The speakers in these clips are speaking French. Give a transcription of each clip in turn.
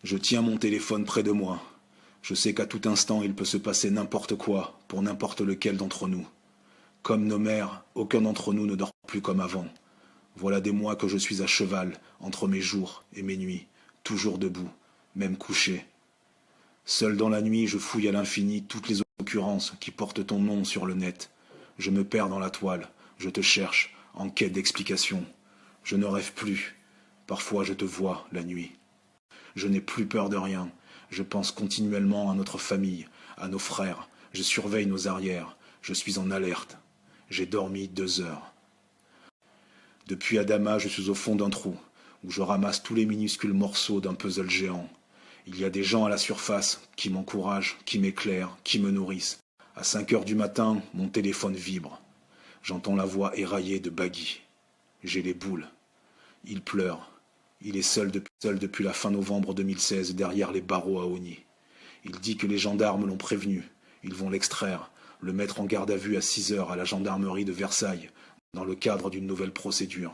Je tiens mon téléphone près de moi. Je sais qu'à tout instant il peut se passer n'importe quoi pour n'importe lequel d'entre nous. Comme nos mères, aucun d'entre nous ne dort plus comme avant. Voilà des mois que je suis à cheval, entre mes jours et mes nuits, toujours debout, même couché. Seul dans la nuit, je fouille à l'infini toutes les occurrences qui portent ton nom sur le net. Je me perds dans la toile, je te cherche, en quête d'explications. Je ne rêve plus. Parfois je te vois la nuit. Je n'ai plus peur de rien. Je pense continuellement à notre famille, à nos frères. Je surveille nos arrières. Je suis en alerte. J'ai dormi 2 heures. Depuis Adama, je suis au fond d'un trou, où je ramasse tous les minuscules morceaux d'un puzzle géant. Il y a des gens à la surface qui m'encouragent, qui m'éclairent, qui me nourrissent. À 5 heures du matin, mon téléphone vibre. J'entends la voix éraillée de Baggy. J'ai les boules. Il pleure. Il est seul depuis la fin novembre 2016 derrière les barreaux à Oni. Il dit que les gendarmes l'ont prévenu. Ils vont l'extraire, le mettre en garde à vue à 6 heures à la gendarmerie de Versailles, dans le cadre d'une nouvelle procédure.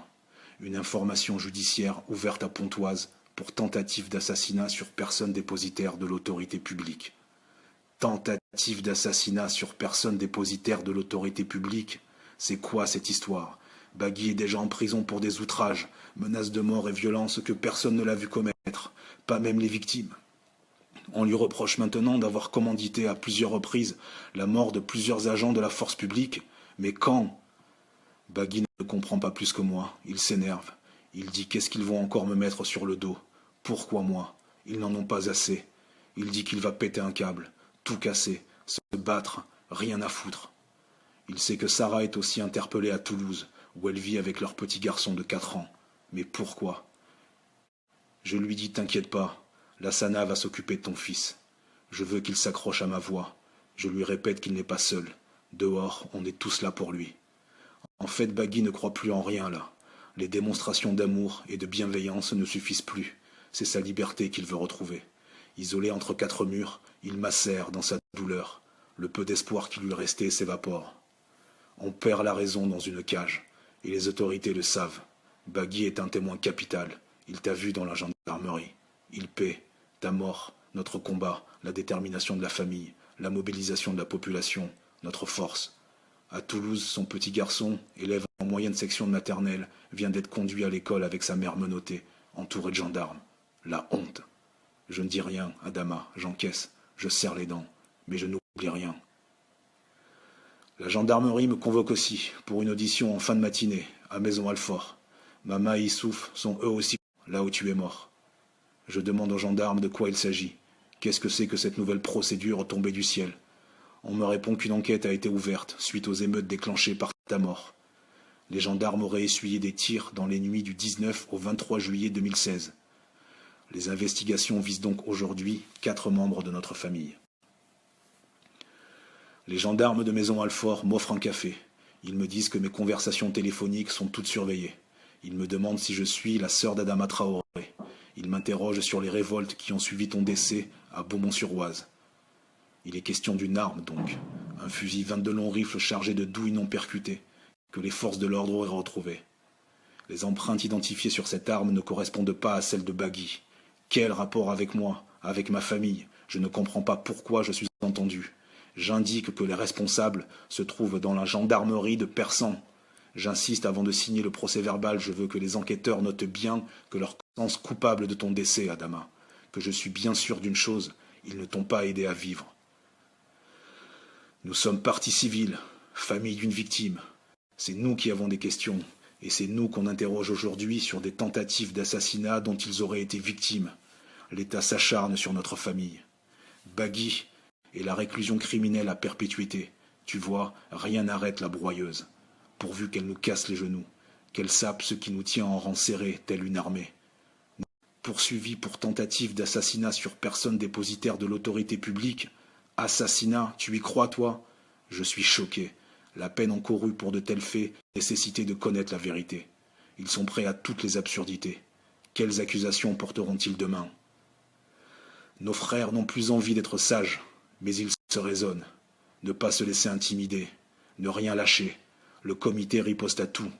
Une information judiciaire ouverte à Pontoise pour tentative d'assassinat sur personne dépositaire de l'autorité publique. Tentative d'assassinat sur personne dépositaire de l'autorité publique? C'est quoi cette histoire? Baggy est déjà en prison pour des outrages, menaces de mort et violences que personne ne l'a vu commettre, pas même les victimes. On lui reproche maintenant d'avoir commandité à plusieurs reprises la mort de plusieurs agents de la force publique. Mais quand? Baggy ne comprend pas plus que moi. Il s'énerve. Il dit qu'est-ce qu'ils vont encore me mettre sur le dos? Pourquoi moi? Ils n'en ont pas assez. Il dit qu'il va péter un câble, tout casser, se battre, rien à foutre. Il sait que Sarah est aussi interpellée à Toulouse, où elle vit avec leur petit garçon de 4 ans. Mais pourquoi? Je lui dis t'inquiète pas, la Sana va s'occuper de ton fils. Je veux qu'il s'accroche à ma voix. Je lui répète qu'il n'est pas seul. Dehors, on est tous là pour lui. En fait, Baggy ne croit plus en rien là. Les démonstrations d'amour et de bienveillance ne suffisent plus. C'est sa liberté qu'il veut retrouver. Isolé entre 4 murs, il macère dans sa douleur. Le peu d'espoir qui lui restait s'évapore. On perd la raison dans une cage, et les autorités le savent. Baggy est un témoin capital. Il t'a vu dans la gendarmerie. Il paie. Ta mort, notre combat, la détermination de la famille, la mobilisation de la population, notre force. À Toulouse, son petit garçon, élève en moyenne section de maternelle, vient d'être conduit à l'école avec sa mère menottée, entourée de gendarmes. La honte. Je ne dis rien, Adama, j'encaisse, je serre les dents, mais je n'oublie rien. La gendarmerie me convoque aussi pour une audition en fin de matinée, à Maison-Alfort. Mama et Issouf sont eux aussi là où tu es mort. Je demande aux gendarmes de quoi il s'agit. Qu'est-ce que c'est que cette nouvelle procédure tombée du ciel? On me répond qu'une enquête a été ouverte suite aux émeutes déclenchées par ta mort. Les gendarmes auraient essuyé des tirs dans les nuits du 19 au 23 juillet 2016. Les investigations visent donc aujourd'hui 4 membres de notre famille. Les gendarmes de Maison-Alfort m'offrent un café. Ils me disent que mes conversations téléphoniques sont toutes surveillées. Ils me demandent si je suis la sœur d'Adama Traoré. Ils m'interrogent sur les révoltes qui ont suivi ton décès à Beaumont-sur-Oise. Il est question d'une arme donc, un fusil 22 longs rifles chargé de douilles non percutées, que les forces de l'ordre auraient retrouvé. Les empreintes identifiées sur cette arme ne correspondent pas à celles de Baggy. Quel rapport avec moi, avec ma famille? Je ne comprends pas pourquoi je suis entendu. J'indique que les responsables se trouvent dans la gendarmerie de Persan. J'insiste avant de signer le procès-verbal, je veux que les enquêteurs notent bien que leur conscience coupable de ton décès, Adama. Que je suis bien sûr d'une chose, ils ne t'ont pas aidé à vivre. Nous sommes partie civile, famille d'une victime. C'est nous qui avons des questions, et c'est nous qu'on interroge aujourd'hui sur des tentatives d'assassinat dont ils auraient été victimes. L'État s'acharne sur notre famille. Baggy et la réclusion criminelle à perpétuité. Tu vois, rien n'arrête la broyeuse, pourvu qu'elle nous casse les genoux, qu'elle sape ce qui nous tient en rang serré, telle une armée. Poursuivis pour tentative d'assassinat sur personne dépositaire de l'autorité publique. Assassinat, tu y crois, toi? Je suis choqué. La peine encourue pour de tels faits nécessitait de connaître la vérité. Ils sont prêts à toutes les absurdités. Quelles accusations porteront-ils demain? Nos frères n'ont plus envie d'être sages, mais ils se raisonnent. Ne pas se laisser intimider, ne rien lâcher. Le comité riposte à tout.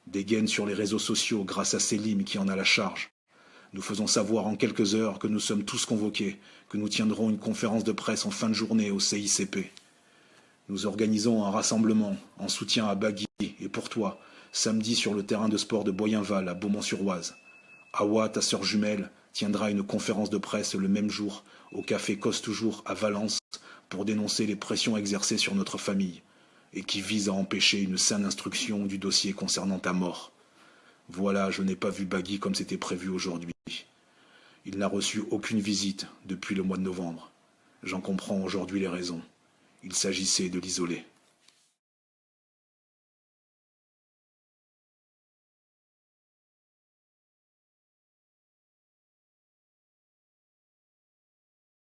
Dégaine sur les réseaux sociaux grâce à Selim qui en a la charge. Nous faisons savoir en quelques heures que nous sommes tous convoqués, que nous tiendrons une conférence de presse en fin de journée au CICP. Nous organisons un rassemblement en soutien à Bagui et pour toi, samedi sur le terrain de sport de Boyenval à Beaumont-sur-Oise. Awa, ta sœur jumelle, tiendra une conférence de presse le même jour au café Cause Toujours à Valence pour dénoncer les pressions exercées sur notre famille et qui visent à empêcher une saine instruction du dossier concernant ta mort. Voilà, je n'ai pas vu Bagui comme c'était prévu aujourd'hui. Il n'a reçu aucune visite depuis le mois de novembre. J'en comprends aujourd'hui les raisons. Il s'agissait de l'isoler.